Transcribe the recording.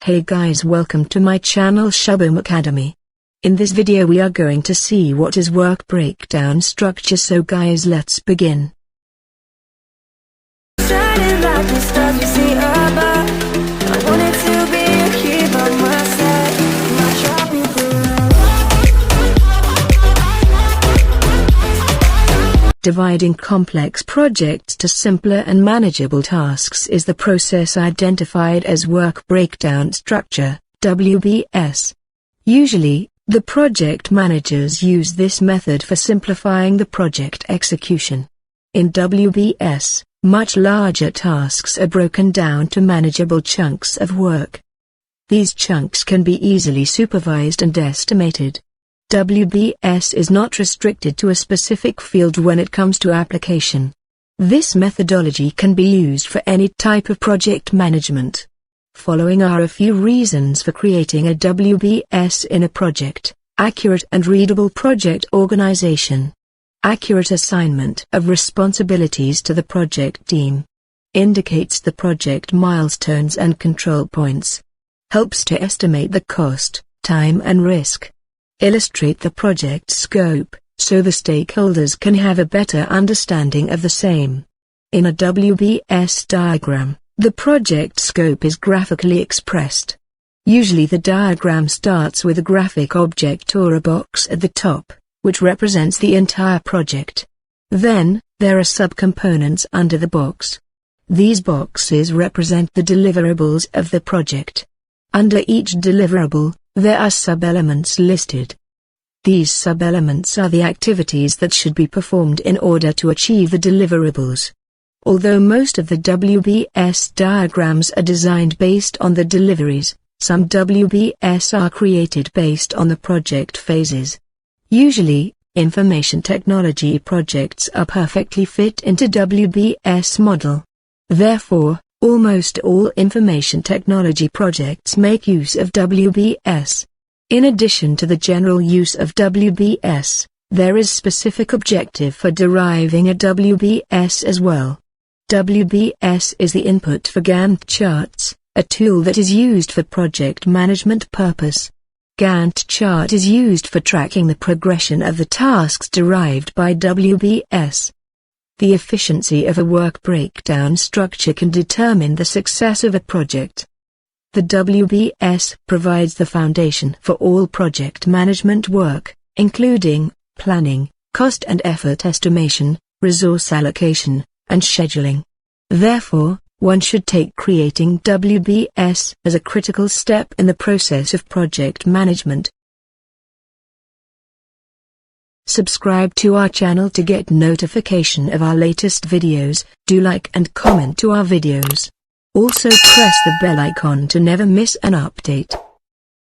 Hey guys, welcome to my channel Shubham Academy. In this video we are going to see what is work breakdown structure, so guys let's begin. Dividing complex projects to simpler and manageable tasks is the process identified as work breakdown structure, WBS. Usually, the project managers use this method for simplifying the project execution. In WBS, much larger tasks are broken down to manageable chunks of work. These chunks can be easily supervised and estimated. WBS is not restricted to a specific field when it comes to application. This methodology can be used for any type of project management. Following are a few reasons for creating a WBS in a project: accurate and readable project organization, accurate assignment of responsibilities to the project team, indicates the project milestones and control points, helps to estimate the cost, time and risk, illustrate the project scope, so the stakeholders can have a better understanding of the same. In a WBS diagram, the project scope is graphically expressed. Usually the diagram starts with a graphic object or a box at the top, which represents the entire project. Then, there are subcomponents under the box. These boxes represent the deliverables of the project. Under each deliverable, there are sub-elements listed. These sub-elements are the activities that should be performed in order to achieve the deliverables. Although most of the WBS diagrams are designed based on the deliveries, some WBS are created based on the project phases. Usually, information technology projects are perfectly fit into WBS model. Therefore, almost all information technology projects make use of WBS. In addition to the general use of WBS, there is specific objective for deriving a WBS as well. WBS is the input for Gantt charts, a tool that is used for project management purpose. Gantt chart is used for tracking the progression of the tasks derived by WBS. The efficiency of a work breakdown structure can determine the success of a project. The WBS provides the foundation for all project management work, including planning, cost and effort estimation, resource allocation, and scheduling. Therefore, one should take creating WBS as a critical step in the process of project management. Subscribe to our channel to get notification of our latest videos. Do like and comment to our videos. Also press the bell icon to never miss an update.